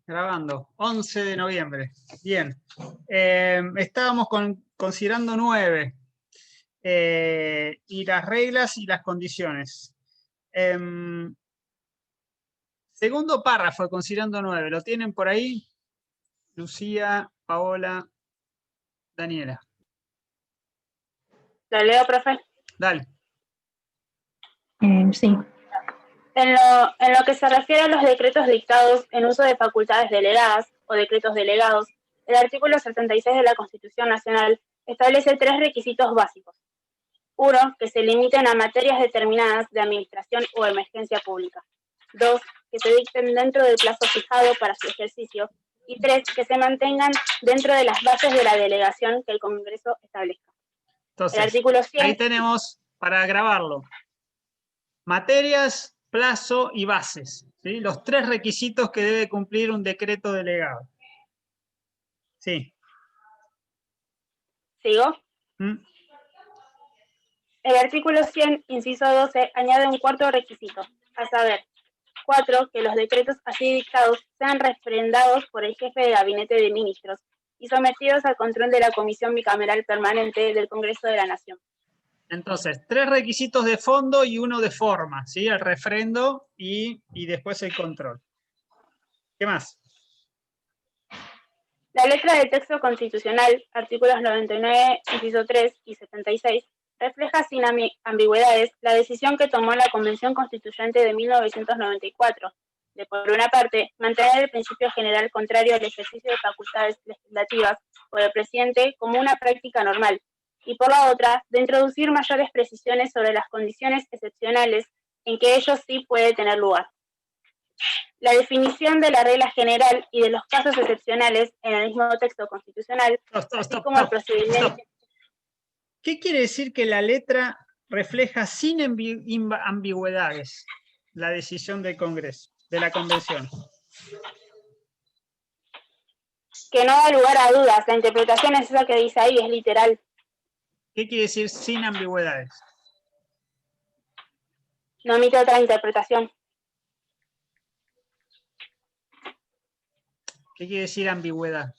Grabando, 11 de noviembre. Bien. Estábamos considerando 9. Y las reglas y las condiciones. Segundo párrafo de considerando 9. ¿Lo tienen por ahí? Lucía, Paola, Daniela. ¿Lo leo, profe? Dale. Sí. En lo que se refiere a los decretos dictados en uso de facultades delegadas o decretos delegados, el artículo 76 de la Constitución Nacional establece 3 requisitos básicos. 1, que se limiten a materias determinadas de administración o emergencia pública. 2, que se dicten dentro del plazo fijado para su ejercicio. Y 3, que se mantengan dentro de las bases de la delegación que el Congreso establezca. Entonces, el artículo 100, ahí tenemos para grabarlo. Materias, plazo y bases. ¿Sí? Los 3 requisitos que debe cumplir un decreto delegado. Sí. ¿Sigo? El artículo 100, inciso 12, añade un cuarto requisito, a saber, 4, que los decretos así dictados sean refrendados por el jefe de gabinete de ministros y sometidos al control de la Comisión Bicameral Permanente del Congreso de la Nación. Entonces, 3 requisitos de fondo y 1 de forma, ¿sí? El refrendo y después el control. ¿Qué más? La letra del texto constitucional, artículos 99, inciso 3 y 76, refleja sin ambigüedades la decisión que tomó la Convención Constituyente de 1994, de, por una parte, mantener el principio general contrario al ejercicio de facultades legislativas por el presidente como una práctica normal, y por la otra, de introducir mayores precisiones sobre las condiciones excepcionales en que ello sí puede tener lugar. La definición de la regla general y de los casos excepcionales en el mismo texto constitucional, así como el procedimiento. ¿Qué quiere decir que la letra refleja sin ambigüedades la decisión del Congreso, de la Convención? Que no da lugar a dudas, la interpretación es esa que dice ahí, es literal. ¿Qué quiere decir sin ambigüedades? No emite otra interpretación. ¿Qué quiere decir ambigüedad?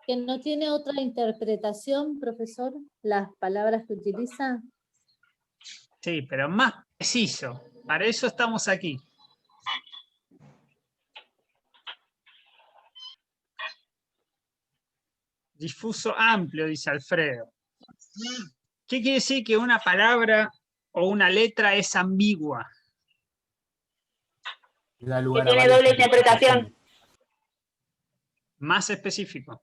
¿Que no tiene otra interpretación, profesor, las palabras que utiliza? Sí, pero más preciso. Para eso estamos aquí. Difuso amplio, dice Alfredo. ¿Qué quiere decir que una palabra o una letra es ambigua? Que tiene doble interpretación. Más específico.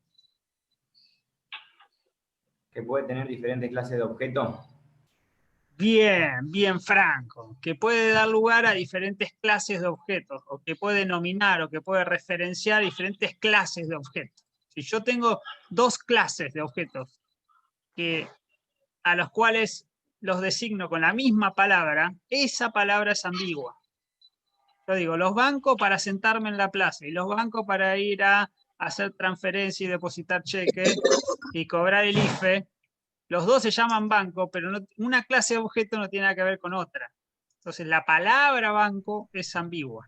Que puede tener diferentes clases de objetos. Bien, bien franco. Que puede dar lugar a diferentes clases de objetos, o que puede nominar, o que puede referenciar diferentes clases de objetos. Si yo tengo 2 clases de objetos a los cuales los designo con la misma palabra, esa palabra es ambigua. Yo digo, los bancos para sentarme en la plaza y los bancos para ir a hacer transferencia y depositar cheque y cobrar el IFE, los 2 se llaman banco, pero una clase de objeto no tiene nada que ver con otra. Entonces, la palabra banco es ambigua.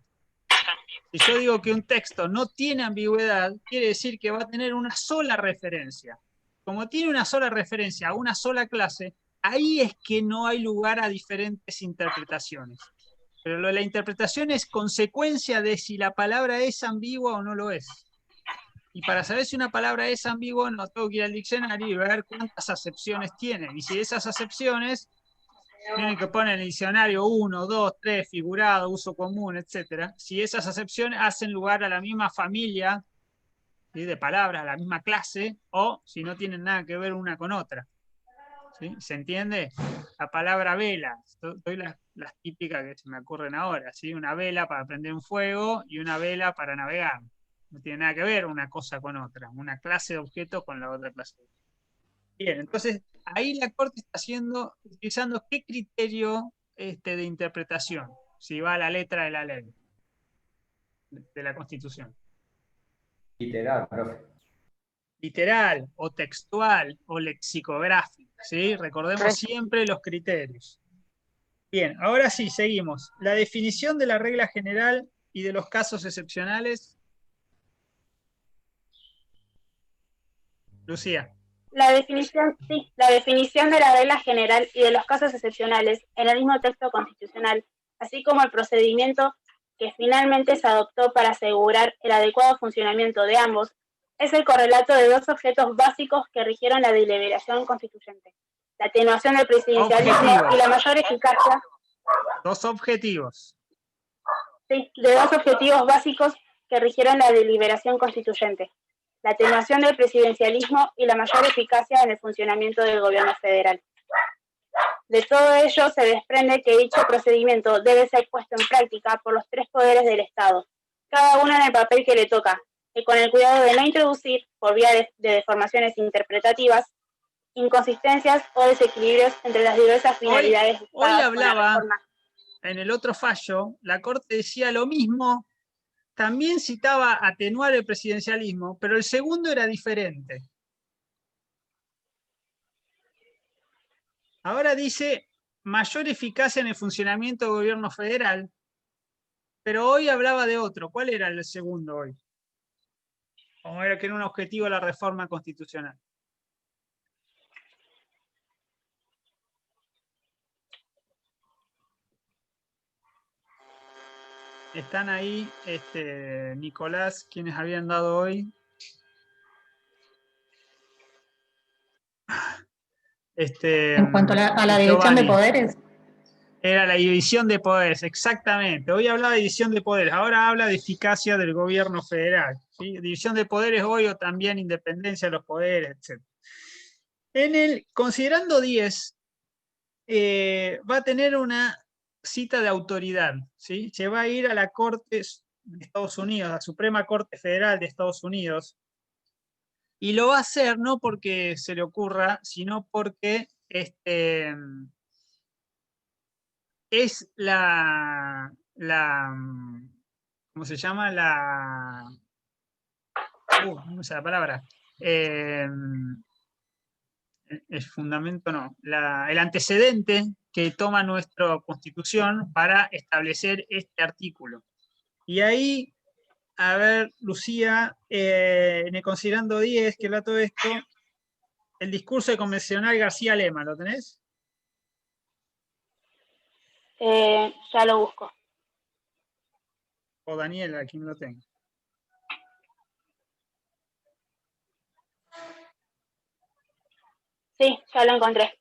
Si yo digo que un texto no tiene ambigüedad, quiere decir que va a tener una sola referencia. Como tiene una sola referencia a una sola clase, ahí es que no hay lugar a diferentes interpretaciones. Pero la interpretación es consecuencia de si la palabra es ambigua o no lo es. Y para saber si una palabra es ambigua, no tengo que ir al diccionario y ver cuántas acepciones tiene. Y si esas acepciones tienen que poner en el diccionario 1, 2, 3, figurado, uso común, etc. Si esas acepciones hacen lugar a la misma familia, ¿sí?, de palabras, a la misma clase, o si no tienen nada que ver una con otra. ¿Sí? ¿Se entiende? La palabra vela, doy las típicas que se me ocurren ahora, ¿sí? Una vela para prender un fuego y una vela para navegar. No tiene nada que ver una cosa con otra, una clase de objeto con la otra clase de objeto. Bien, entonces ahí la Corte está utilizando qué criterio de interpretación, si va a la letra de la ley, de la Constitución. Literal, profe. Literal, o textual, o lexicográfico, ¿sí? Recordemos siempre los criterios. Bien, ahora sí, seguimos. La definición de la regla general y de los casos excepcionales. Lucía. Sí, la definición de la regla general y de los casos excepcionales en el mismo texto constitucional, así como el procedimiento que finalmente se adoptó para asegurar el adecuado funcionamiento de ambos, es el correlato de dos objetos básicos que rigieron la deliberación constituyente: la atenuación del presidencialismo Objetivos. y la mayor eficacia. Dos objetivos. Sí, de dos objetivos básicos que rigieron la deliberación constituyente: la atenuación del presidencialismo y la mayor eficacia en el funcionamiento del gobierno federal. De todo ello se desprende que dicho procedimiento debe ser puesto en práctica por los tres poderes del Estado, cada uno en el papel que le toca, y con el cuidado de no introducir, por vía de deformaciones interpretativas, inconsistencias o desequilibrios entre las diversas finalidades Hoy buscadas con la hablaba, reforma. en el otro fallo, la Corte decía lo mismo, también citaba atenuar el presidencialismo, pero el segundo era diferente. Ahora dice mayor eficacia en el funcionamiento del gobierno federal, pero hoy hablaba de otro. ¿Cuál era el segundo hoy? Como era que era un objetivo de la reforma constitucional. Están ahí, Nicolás, quienes habían dado hoy. En cuanto a la división de Giovanni. poderes. Era la división de poderes, exactamente. Hoy hablaba de división de poderes, ahora habla de eficacia del gobierno federal. ¿Sí? División de poderes hoy o también independencia de los poderes, etc. Considerando 10, va a tener una cita de autoridad. ¿Sí? Se va a ir a la Corte de Estados Unidos, a la Suprema Corte Federal de Estados Unidos, y lo va a hacer no porque se le ocurra, sino porque es ¿cómo se llama? No sé la palabra. El fundamento no. El antecedente que toma nuestra Constitución para establecer este artículo. Y ahí, a ver, Lucía, en el considerando 10, que era todo esto, el discurso de convencional García Lema, ¿lo tenés? Ya lo busco. O Daniel, aquí me lo tengo. Sí, ya lo encontré.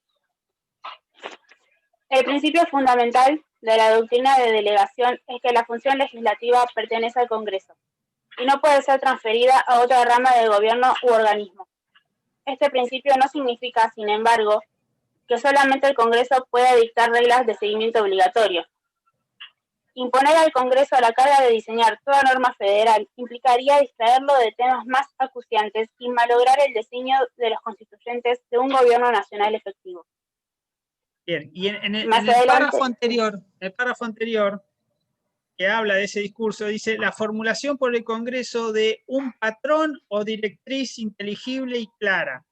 El principio fundamental de la doctrina de delegación es que la función legislativa pertenece al Congreso y no puede ser transferida a otra rama del gobierno u organismo. Este principio no significa, sin embargo, que solamente el Congreso pueda dictar reglas de seguimiento obligatorio. Imponer al Congreso la carga de diseñar toda norma federal implicaría distraerlo de temas más acuciantes y malograr el diseño de los constituyentes de un gobierno nacional efectivo. Bien, y en el párrafo anterior, que habla de ese discurso, dice la formulación por el Congreso de un patrón o directriz inteligible y clara,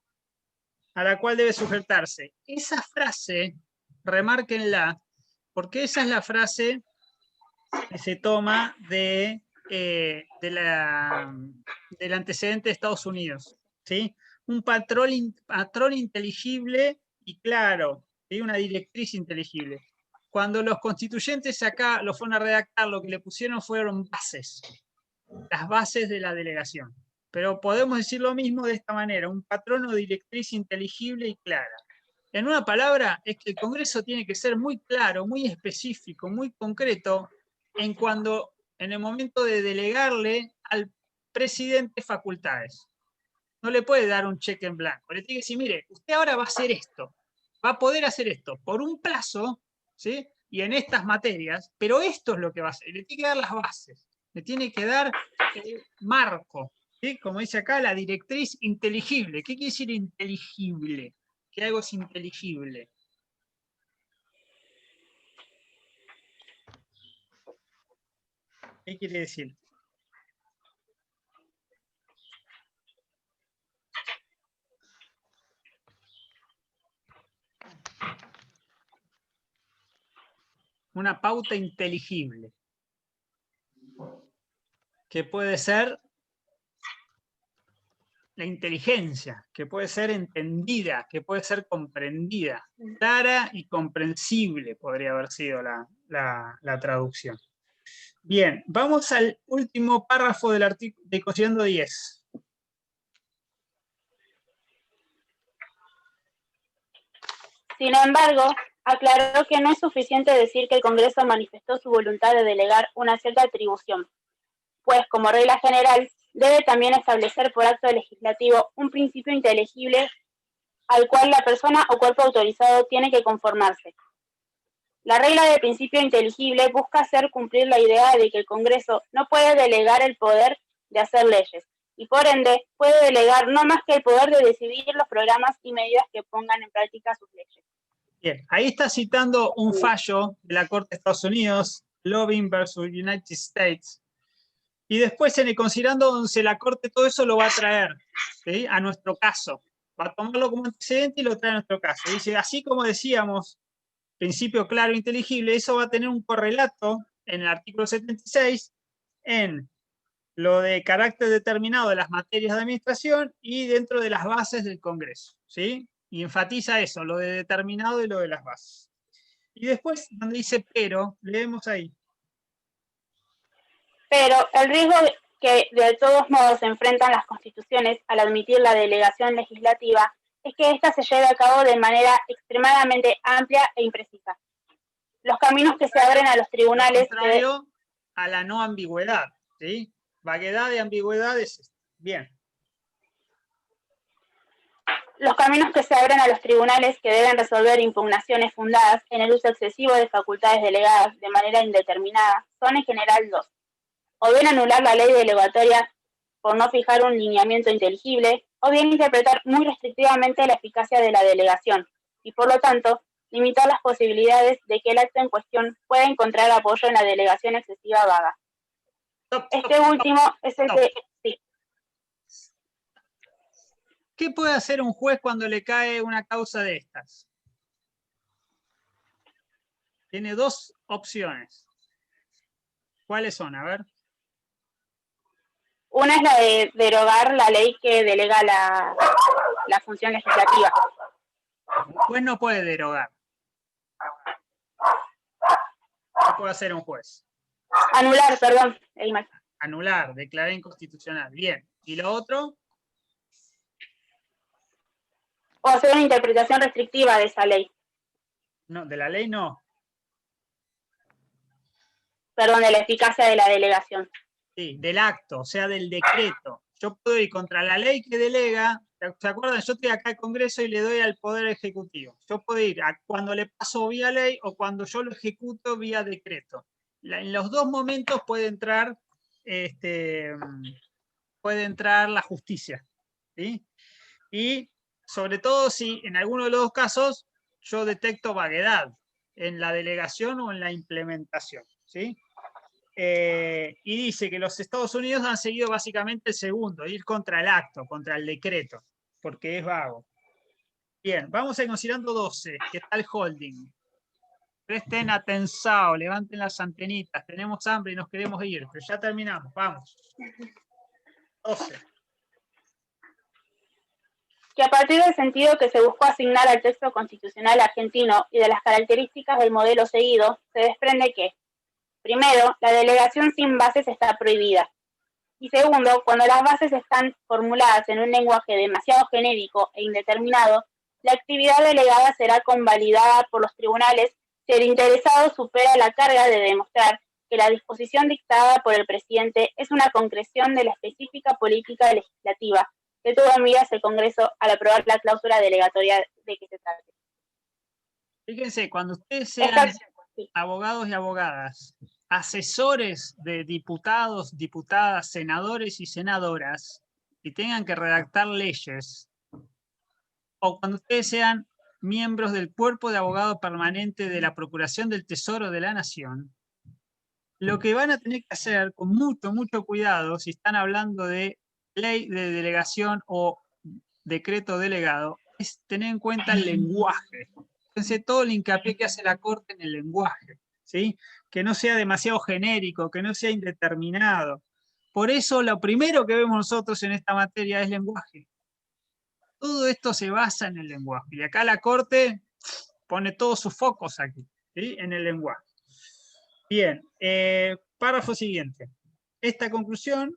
a la cual debe sujetarse. Esa frase, remárquenla, porque esa es la frase que se toma del antecedente de Estados Unidos. ¿Sí? Un patrón inteligible y claro, ¿sí? Una directriz inteligible. Cuando los constituyentes acá lo fueron a redactar, lo que le pusieron fueron bases, las bases de la delegación. Pero podemos decir lo mismo de esta manera, un patrón o directriz inteligible y clara. En una palabra, es que el Congreso tiene que ser muy claro, muy específico, muy concreto en el momento de delegarle al presidente facultades. No le puede dar un cheque en blanco. Le tiene que decir, mire, usted ahora va a hacer esto, va a poder hacer esto por un plazo, ¿sí? Y en estas materias, pero esto es lo que va a hacer. Le tiene que dar las bases, le tiene que dar el marco, ¿sí? Como dice acá, la directriz inteligible. ¿Qué quiere decir inteligible? Que algo es inteligible. ¿Qué quiere decir? una pauta inteligible, que puede ser la inteligencia, que puede ser entendida, que puede ser comprendida, clara y comprensible podría haber sido la traducción. Bien, vamos al último párrafo del artículo de Considerando 10. Sin embargo, aclaró que no es suficiente decir que el Congreso manifestó su voluntad de delegar una cierta atribución, pues, como regla general, debe también establecer por acto legislativo un principio inteligible al cual la persona o cuerpo autorizado tiene que conformarse. La regla del principio inteligible busca hacer cumplir la idea de que el Congreso no puede delegar el poder de hacer leyes, y por ende puede delegar no más que el poder de decidir los programas y medidas que pongan en práctica sus leyes. Bien, ahí está citando un fallo de la Corte de Estados Unidos, Loving versus United States, y después en el Considerando 11 la Corte todo eso lo va a traer, ¿sí?, a nuestro caso. Va a tomarlo como antecedente y lo trae a nuestro caso. Dice, así como decíamos, principio claro e inteligible, eso va a tener un correlato en el artículo 76 en lo de carácter determinado de las materias de administración y dentro de las bases del Congreso, ¿sí? Y enfatiza eso, lo de determinado y lo de las bases. Y después, donde dice pero, leemos ahí. Pero el riesgo que de todos modos se enfrentan las constituciones al admitir la delegación legislativa es que ésta se lleve a cabo de manera extremadamente amplia e imprecisa. Los caminos que se abren a los tribunales... Contrario a la no ambigüedad, ¿sí? Vaguedad de ambigüedad es esto. Bien. Los caminos que se abren a los tribunales que deben resolver impugnaciones fundadas en el uso excesivo de facultades delegadas de manera indeterminada son en general dos. O bien anular la ley delegatoria por no fijar un lineamiento inteligible, o bien interpretar muy restrictivamente la eficacia de la delegación, y por lo tanto, limitar las posibilidades de que el acto en cuestión pueda encontrar apoyo en la delegación excesiva vaga. Este último es el que... Sí. ¿Qué puede hacer un juez cuando le cae una causa de estas? Tiene dos opciones. ¿Cuáles son? A ver. Una es la de derogar la ley que delega la función legislativa. Un juez no puede derogar. ¿Qué puede hacer un juez? Anular, perdón. Anular, declarar inconstitucional. Bien. ¿Y lo otro? O hacer una interpretación restrictiva de esa ley. No, de la ley no. Perdón, de la eficacia de la delegación. Sí, del acto, o sea, del decreto. Yo puedo ir contra la ley que delega. ¿Se acuerdan? Yo estoy acá al Congreso y le doy al Poder Ejecutivo. Yo puedo ir cuando le paso vía ley o cuando yo lo ejecuto vía decreto. En los dos momentos puede entrar la justicia, ¿sí? Y sobre todo si en alguno de los dos casos yo detecto vaguedad en la delegación o en la implementación, ¿sí? Y dice que los Estados Unidos han seguido básicamente el segundo, ir contra el acto, contra el decreto, porque es vago. Bien, vamos a ir considerando 12, que está el holding. Presten atención, levanten las antenitas, tenemos hambre y nos queremos ir, pero ya terminamos, vamos. 12. Que a partir del sentido que se buscó asignar al texto constitucional argentino y de las características del modelo seguido, se desprende que, primero, la delegación sin bases está prohibida. Y segundo, cuando las bases están formuladas en un lenguaje demasiado genérico e indeterminado, la actividad delegada será convalidada por los tribunales si el interesado supera la carga de demostrar que la disposición dictada por el presidente es una concreción de la específica política legislativa que tuvo en miras el Congreso al aprobar la cláusula delegatoria de que se trate. Fíjense, cuando ustedes sean abogados y abogadas, asesores de diputados, diputadas, senadores y senadoras, y tengan que redactar leyes, o cuando ustedes sean miembros del cuerpo de abogado permanente de la Procuración del Tesoro de la Nación, lo que van a tener que hacer con mucho cuidado, si están hablando de ley de delegación o decreto delegado, es tener en cuenta el lenguaje. Fíjense todo el hincapié que hace la Corte en el lenguaje. ¿sí? Que no sea demasiado genérico, que no sea indeterminado. Por eso lo primero que vemos nosotros en esta materia es lenguaje. Todo esto se basa en el lenguaje. Y acá la Corte pone todos sus focos aquí, ¿sí? En el lenguaje. Bien, párrafo siguiente. Esta conclusión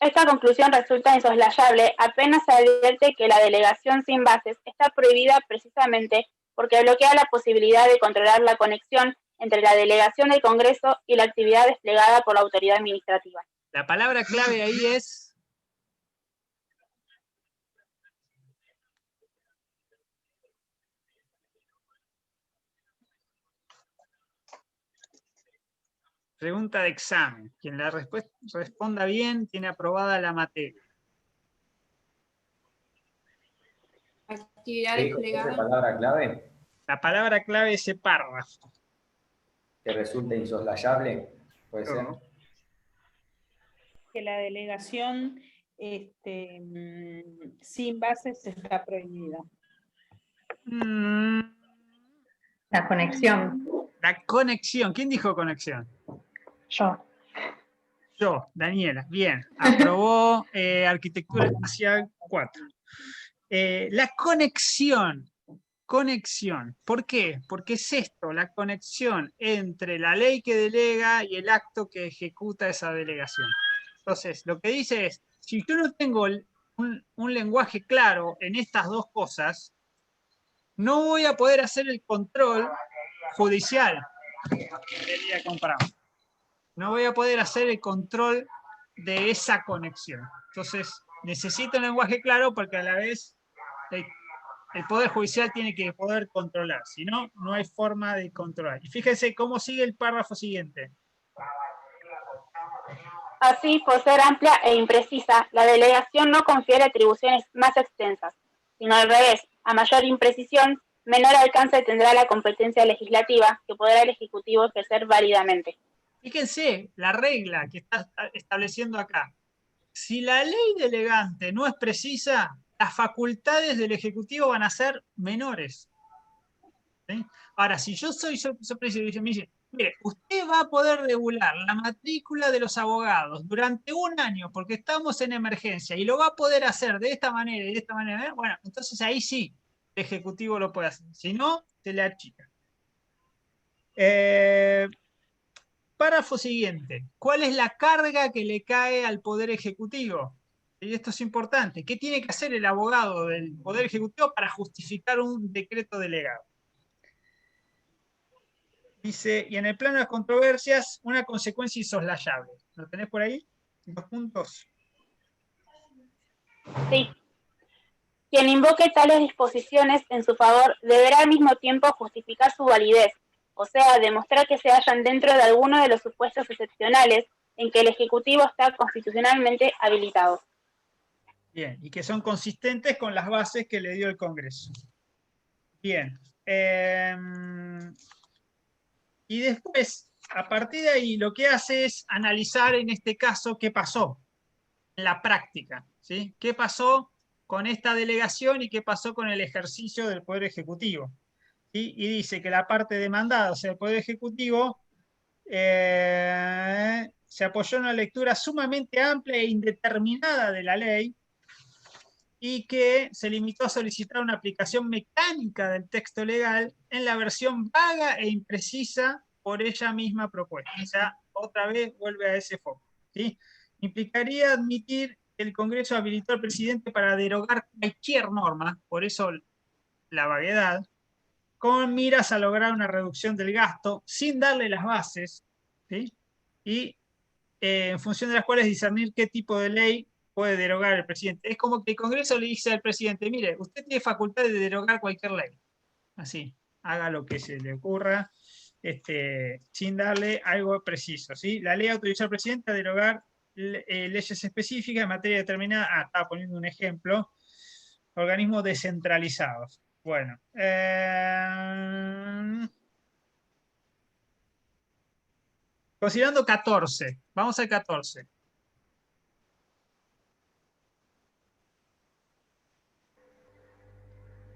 resulta insoslayable apenas se advierte que la delegación sin bases está prohibida precisamente porque bloquea la posibilidad de controlar la conexión entre la delegación del Congreso y la actividad desplegada por la autoridad administrativa. La palabra clave ahí es pregunta de examen. Quien la responda bien tiene aprobada la materia. Actividad desplegada. ¿Esa palabra clave? La palabra clave es ese párrafo. Que resulta insoslayable, puede ser. Que la delegación sin bases está prohibida. La conexión. La conexión. ¿Quién dijo conexión? Yo. Yo, Daniela. Bien. Aprobó Arquitectura Espacial 4. La conexión. Conexión. ¿Por qué? Porque es esto, la conexión entre la ley que delega y el acto que ejecuta esa delegación. Entonces, lo que dice es, si yo no tengo un lenguaje claro en estas dos cosas, no voy a poder hacer el control judicial del día que compramos. No voy a poder hacer el control de esa conexión. Entonces, necesito un lenguaje claro porque a la vez el Poder Judicial tiene que poder controlar, si no, no hay forma de controlar. Y fíjense cómo sigue el párrafo siguiente. Así, por ser amplia e imprecisa, la delegación no confiere atribuciones más extensas, sino al revés, a mayor imprecisión, menor alcance tendrá la competencia legislativa que podrá el Ejecutivo ejercer válidamente. Fíjense la regla que está estableciendo acá. Si la ley delegante no es precisa, las facultades del Ejecutivo van a ser menores. ¿Sí? Ahora, si yo soy presidente y me dice, mire, usted va a poder regular la matrícula de los abogados durante un año porque estamos en emergencia y lo va a poder hacer de esta manera y de esta manera, bueno, entonces ahí sí, el Ejecutivo lo puede hacer. Si no, se le achica. Párrafo siguiente. ¿Cuál es la carga que le cae al Poder Ejecutivo? Y esto es importante. ¿Qué tiene que hacer el abogado del Poder Ejecutivo para justificar un decreto delegado? Dice, y en el plano de las controversias, una consecuencia insoslayable. ¿Lo tenés por ahí? 2 puntos. Sí. Quien invoque tales disposiciones en su favor deberá al mismo tiempo justificar su validez, o sea, demostrar que se hallan dentro de alguno de los supuestos excepcionales en que el Ejecutivo está constitucionalmente habilitado. Bien, y que son consistentes con las bases que le dio el Congreso. Bien. Y después, a partir de ahí, lo que hace es analizar en este caso qué pasó en la práctica, ¿sí? ¿Qué pasó con esta delegación y qué pasó con el ejercicio del Poder Ejecutivo? ¿Sí? Y dice que la parte demandada, o sea, el Poder Ejecutivo, se apoyó en una lectura sumamente amplia e indeterminada de la ley y que se limitó a solicitar una aplicación mecánica del texto legal en la versión vaga e imprecisa por ella misma propuesta. O sea, otra vez vuelve a ese foco, ¿sí? Implicaría admitir que el Congreso habilitó al presidente para derogar cualquier norma, por eso la vaguedad, con miras a lograr una reducción del gasto sin darle las bases, ¿sí? Y en función de las cuales discernir qué tipo de ley puede derogar el presidente. Es como que el Congreso le dice al presidente, mire, usted tiene facultad de derogar cualquier ley. Así, haga lo que se le ocurra, sin darle algo preciso, ¿sí? La ley autorizó al presidente a derogar leyes específicas en materia determinada. Estaba poniendo un ejemplo. Organismos descentralizados. Bueno. Considerando 14. Vamos al 14.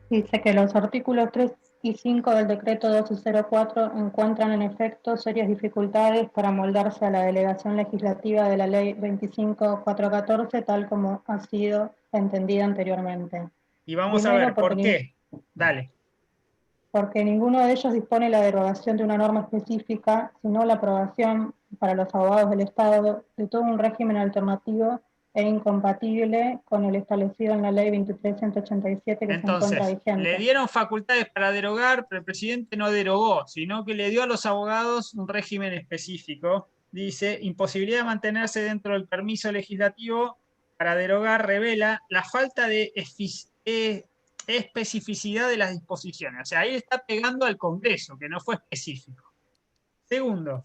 Dice que los artículos 3 y 5 del decreto 1204 encuentran en efecto serias dificultades para moldarse a la delegación legislativa de la ley 25.414 tal como ha sido entendida anteriormente. Y vamos a Primero, ver, ¿por qué? Dale. Porque ninguno de ellos dispone la derogación de una norma específica, sino la aprobación para los abogados del Estado de todo un régimen alternativo e incompatible con el establecido en la ley 23.187 que se encuentra Entonces, le vigente. dieron facultades para derogar, pero el presidente no derogó, sino que le dio a los abogados un régimen específico. Dice, imposibilidad de mantenerse dentro del permiso legislativo para derogar revela la falta de especificidad de las disposiciones. O sea, ahí está pegando al Congreso, que no fue específico. Segundo.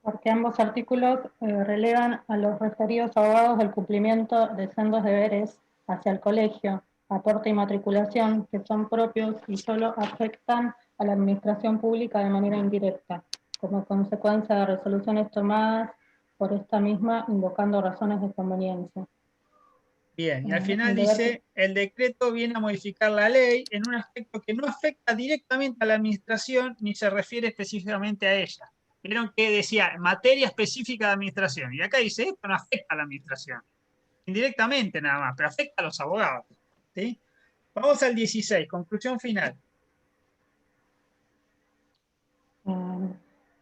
Porque ambos artículos relegan a los referidos abogados del cumplimiento de sendos deberes hacia el colegio, aporte y matriculación, que son propios y solo afectan a la administración pública de manera indirecta, como consecuencia de resoluciones tomadas por esta misma, invocando razones de conveniencia. Bien, y al final dice, el decreto viene a modificar la ley en un aspecto que no afecta directamente a la administración ni se refiere específicamente a ella. Vieron que decía materia específica de administración, y acá dice, esto no afecta a la administración. Indirectamente nada más, pero afecta a los abogados. ¿Sí? Vamos al 16, conclusión final.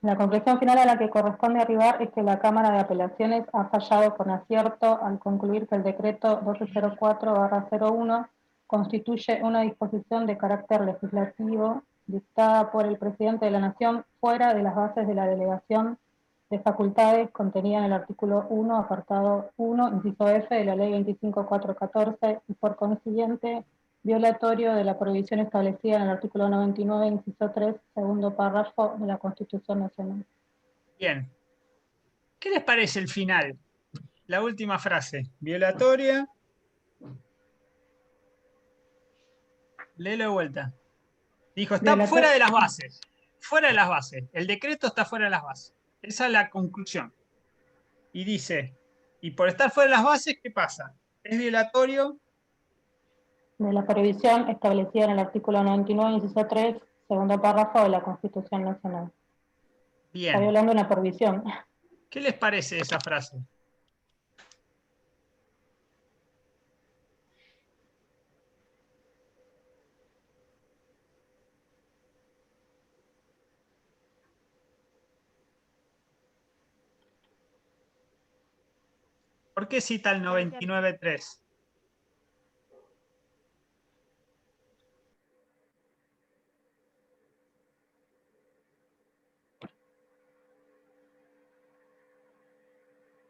La conclusión final a la que corresponde arribar es que la Cámara de Apelaciones ha fallado con acierto al concluir que el decreto 1204/01 constituye una disposición de carácter legislativo dictada por el presidente de la Nación fuera de las bases de la delegación de facultades contenida en el artículo 1, apartado 1, inciso F de la ley 25.414 y por consiguiente violatorio de la prohibición establecida en el artículo 99, inciso 3, segundo párrafo de la Constitución Nacional. Bien. ¿Qué les parece el final? La última frase. Violatoria. Léelo de vuelta. Dijo, está fuera de las bases. Fuera de las bases. El decreto está fuera de las bases. Esa es la conclusión. Y dice, y por estar fuera de las bases, ¿qué pasa? Es violatorio de la prohibición establecida en el artículo 99, inciso 3, segundo párrafo de la Constitución Nacional. Bien. Está violando una prohibición. ¿Qué les parece esa frase? ¿Por qué cita el 99.3?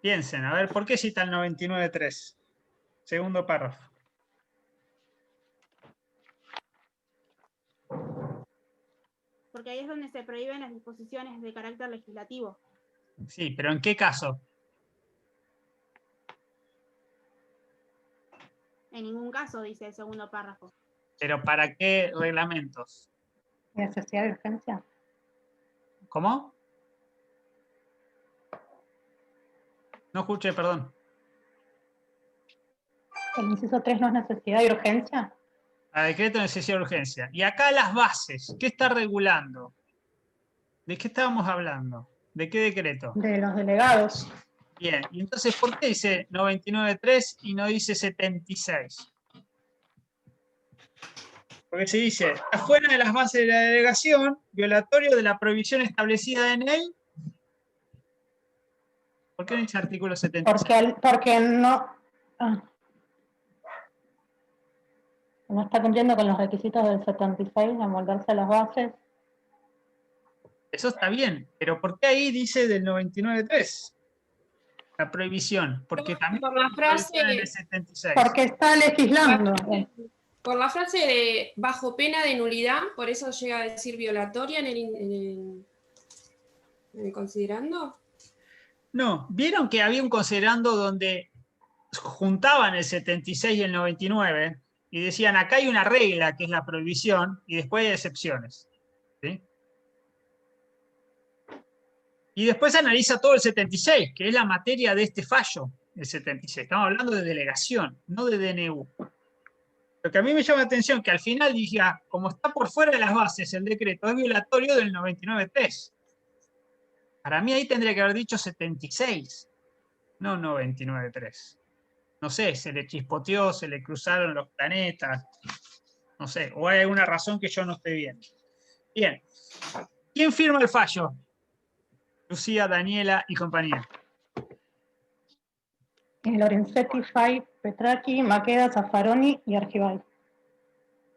Piensen, a ver, ¿por qué cita el 99.3? Segundo párrafo. Porque ahí es donde se prohíben las disposiciones de carácter legislativo. Sí, pero ¿en qué caso? En ningún caso, dice el segundo párrafo. ¿Pero para qué reglamentos? ¿Necesidad de urgencia? ¿Cómo? No escuché, perdón. ¿El inciso 3 no es necesidad de urgencia? A decreto de necesidad de urgencia. Y acá las bases, ¿qué está regulando? ¿De qué estábamos hablando? ¿De qué decreto? De los delegados. Bien, y entonces, ¿por qué dice 99.3 y no dice 76? Porque se dice, afuera de las bases de la delegación, violatorio de la prohibición establecida en él. ¿Por qué no dice artículo 76? Porque no está cumpliendo con los requisitos del 76 de amoldarse a las bases. Eso está bien, pero ¿por qué ahí dice del 99.3? La prohibición, porque también por la frase en el 76. Porque está legislando. Por la frase de bajo pena de nulidad, por eso llega a decir violatoria en el considerando. No, ¿vieron que había un considerando donde juntaban el 76 y el 99 y decían, acá hay una regla que es la prohibición y después hay excepciones? ¿Sí? Y después analiza todo el 76, que es la materia de este fallo, el 76. Estamos hablando de delegación, no de DNU. Lo que a mí me llama la atención que al final diga, como está por fuera de las bases el decreto, es violatorio del 99.3. Para mí ahí tendría que haber dicho 76, no 99.3. No sé, se le chispoteó, se le cruzaron los planetas, no sé, o hay alguna razón que yo no estoy viendo. Bien, ¿quién firma el fallo? Lucía, Daniela y compañía. Lorenzetti, Fay, Petracchi, Maqueda, Zaffaroni y Argibay.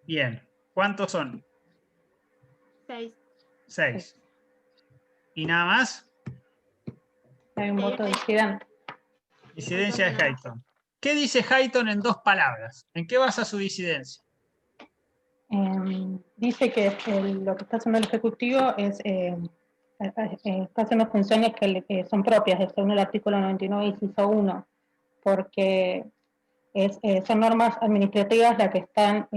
Bien, ¿cuántos son? 6. 6. ¿Y nada más? Hay un voto disidente. Disidencia de Hayton. ¿Qué dice Hayton en 2 palabras? ¿En qué basa su disidencia? Dice que lo que está haciendo el Ejecutivo es está haciendo funciones que son propias, según el artículo 99, inciso 1, porque son normas administrativas las que están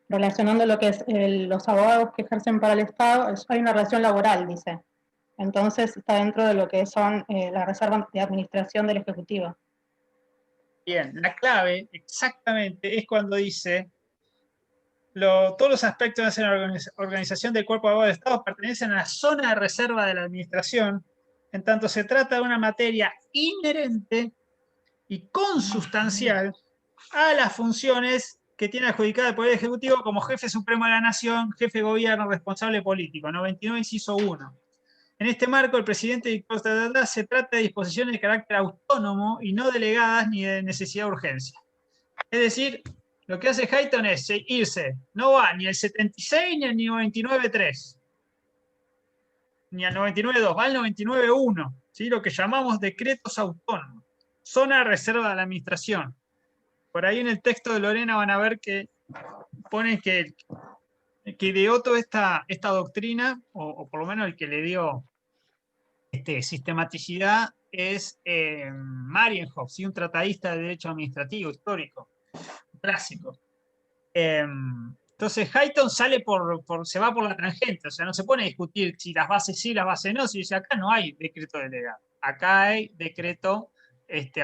relacionando lo que es los abogados que ejercen para el Estado. Hay una relación laboral, dice. Entonces está dentro de lo que son las reservas de administración del Ejecutivo. Bien, la clave exactamente es cuando dice todos los aspectos de la organización del cuerpo de abogados de Estado pertenecen a la zona de reserva de la administración, en tanto se trata de una materia inherente y consustancial a las funciones que tiene adjudicada el Poder Ejecutivo como jefe supremo de la Nación, jefe de gobierno, responsable político, 99, inciso 1. En este marco, el presidente dictó se trata de disposiciones de carácter autónomo y no delegadas ni de necesidad de urgencia. Es decir, lo que hace Hayton es irse, no va ni al 76 ni al 99.3, ni al 99.2, va al 99.1, ¿sí? Lo que llamamos decretos autónomos, zona de reserva de la administración. Por ahí en el texto de Lorena van a ver que pone que ideó toda esta doctrina, o por lo menos el que le dio sistematicidad, es Marienhof, ¿sí? Un tratadista de derecho administrativo histórico, clásico. Entonces Hayton se va por la tangente, o sea, no se pone a discutir si las bases sí, las bases no, si dice acá no hay decreto delegado, acá hay decreto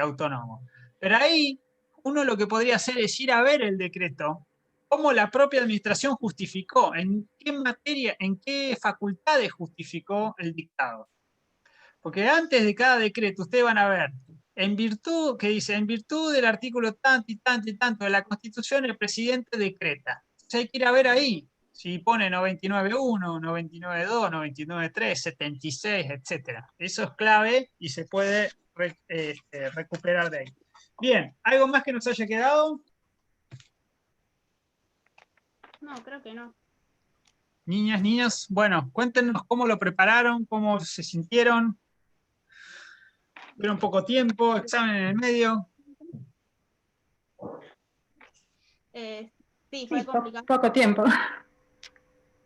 autónomo. Pero ahí uno lo que podría hacer es ir a ver el decreto, cómo la propia administración justificó, en qué materia, en qué facultades justificó el dictado. Porque antes de cada decreto ustedes van a ver, en virtud del artículo tanto y tanto y tanto de la Constitución, el presidente decreta. Entonces hay que ir a ver ahí, si pone 99.1, 99.2, 99.3, 76, etc. Eso es clave y se puede recuperar de ahí. Bien, ¿algo más que nos haya quedado? No, creo que no. Niñas, niños, bueno, cuéntenos cómo lo prepararon, cómo se sintieron. Tuvieron poco tiempo, examen en el medio. Sí, fue complicado. Poco tiempo.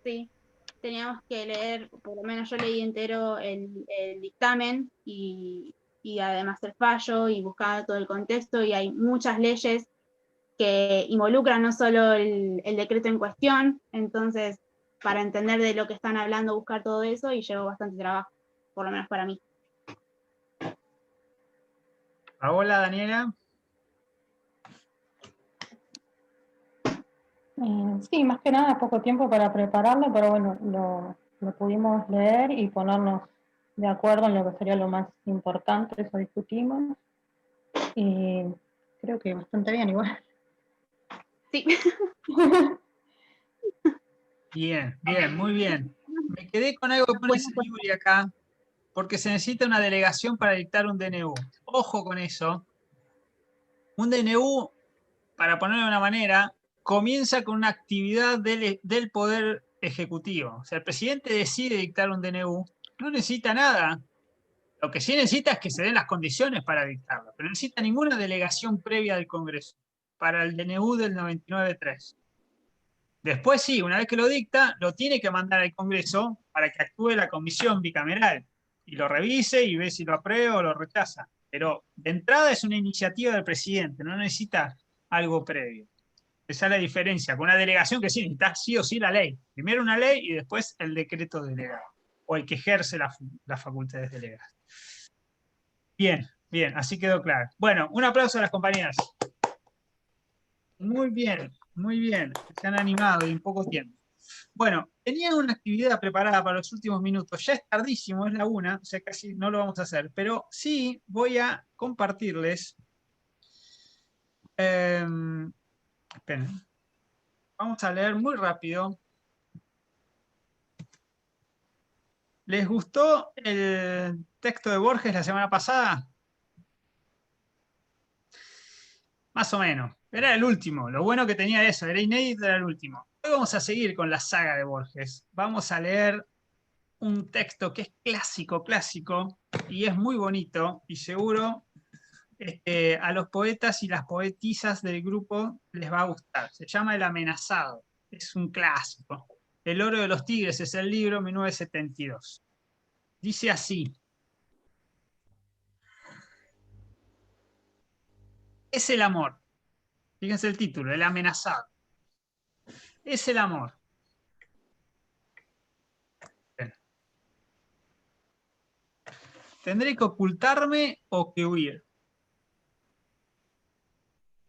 Sí, teníamos que leer, por lo menos yo leí entero el dictamen y además el fallo y buscaba todo el contexto, y hay muchas leyes que involucran no solo el decreto en cuestión, entonces para entender de lo que están hablando, buscar todo eso, y llevó bastante trabajo, por lo menos para mí. Hola, Daniela. Sí, más que nada poco tiempo para prepararlo, pero bueno, lo pudimos leer y ponernos de acuerdo en lo que sería lo más importante, eso discutimos. Y creo que bastante bien igual. Sí. Bien, bien, muy bien. Me quedé con algo que pone Yuri acá, porque se necesita una delegación para dictar un DNU. Ojo con eso. Un DNU, para ponerlo de una manera, comienza con una actividad del Poder Ejecutivo. O sea, el presidente decide dictar un DNU, no necesita nada. Lo que sí necesita es que se den las condiciones para dictarlo, pero no necesita ninguna delegación previa del Congreso para el DNU del 99.3. Después sí, una vez que lo dicta, lo tiene que mandar al Congreso para que actúe la comisión bicameral y lo revise y ve si lo aprueba o lo rechaza. Pero de entrada es una iniciativa del presidente, no necesita algo previo. Esa es la diferencia con una delegación que sí necesita sí o sí la ley. Primero una ley y después el decreto delegado, o el que ejerce las facultades delegadas. Bien, bien, así quedó claro. Bueno, un aplauso a las compañeras. Muy bien, muy bien. Se han animado y en poco tiempo. Bueno, tenía una actividad preparada para los últimos minutos. Ya es tardísimo, es la 1, o sea, casi no lo vamos a hacer. Pero sí voy a compartirles. Esperen. Vamos a leer muy rápido. ¿Les gustó el texto de Borges la semana pasada? Más o menos. Era el último. Lo bueno que tenía eso, era inédito, era el último. Hoy vamos a seguir con la saga de Borges. Vamos a leer un texto que es clásico, clásico, y es muy bonito, y seguro a los poetas y las poetisas del grupo les va a gustar. Se llama El Amenazado. Es un clásico. El Oro de los Tigres es el libro, 1972. Dice así. Es el amor. Fíjense el título, El Amenazado. Es el amor. Bien. ¿Tendré que ocultarme o que huir?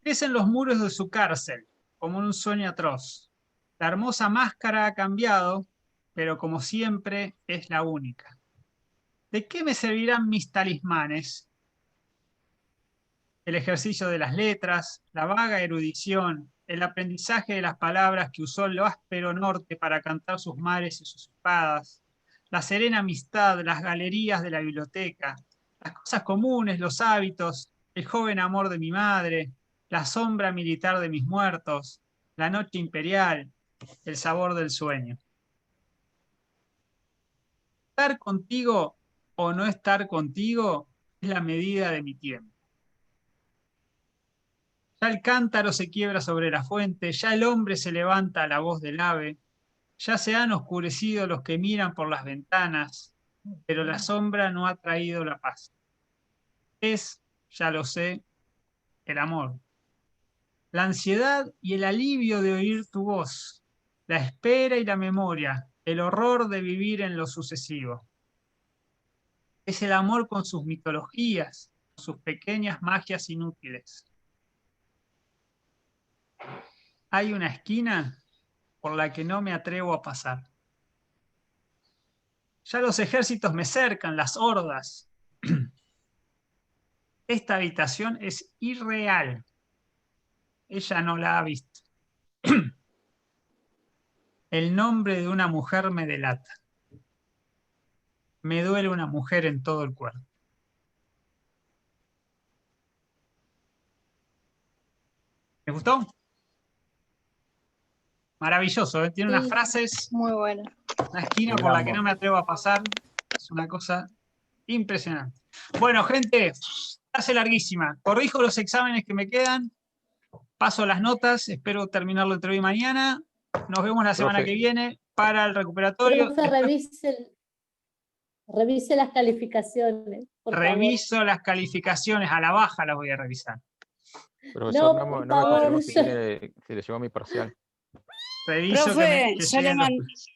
Crecen los muros de su cárcel, como en un sueño atroz. La hermosa máscara ha cambiado, pero como siempre es la única. ¿De qué me servirán mis talismanes? El ejercicio de las letras, la vaga erudición, el aprendizaje de las palabras que usó el áspero norte para cantar sus mares y sus espadas, la serena amistad, las galerías de la biblioteca, las cosas comunes, los hábitos, el joven amor de mi madre, la sombra militar de mis muertos, la noche imperial, el sabor del sueño. Estar contigo o no estar contigo es la medida de mi tiempo. Ya el cántaro se quiebra sobre la fuente, ya el hombre se levanta a la voz del ave, ya se han oscurecido los que miran por las ventanas, pero la sombra no ha traído la paz. Es, ya lo sé, el amor. La ansiedad y el alivio de oír tu voz, la espera y la memoria, el horror de vivir en lo sucesivo. Es el amor con sus mitologías, con sus pequeñas magias inútiles. Hay una esquina por la que no me atrevo a pasar. Ya los ejércitos me cercan, las hordas. Esta habitación es irreal. Ella no la ha visto. El nombre de una mujer me delata. Me duele una mujer en todo el cuerpo. ¿Les gustó? Maravilloso, ¿eh? Tiene unas frases. Muy bueno. Una esquina por la que no me atrevo a pasar. Es una cosa impresionante. Bueno, gente, clase larguísima. Corrijo los exámenes que me quedan. Paso las notas. Espero terminarlo entre hoy y mañana. Nos vemos la semana que viene para el recuperatorio. Profe, revise las calificaciones, por Reviso las calificaciones, a la baja las voy a revisar. Profesor, No, no por me favor, confirmó si le llegó mi parcial. Reviso Profe, que yo le lleguen los-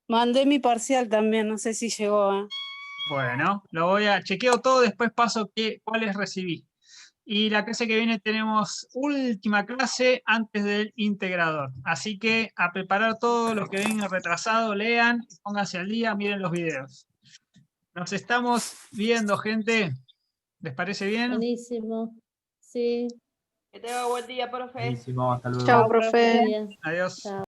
mandé mi parcial también, no sé si llegó. Bueno, lo voy a chequeo todo, después paso cuáles recibí. Y la clase que viene tenemos última clase antes del integrador. Así que a preparar todo lo que venga retrasado, lean, pónganse al día, miren los videos. Nos estamos viendo, gente. ¿Les parece bien? buenísimo. Sí. Que tenga buen día, profe. Buenísimo, hasta luego. Chao, profe. Buenos días. Adiós. Chao.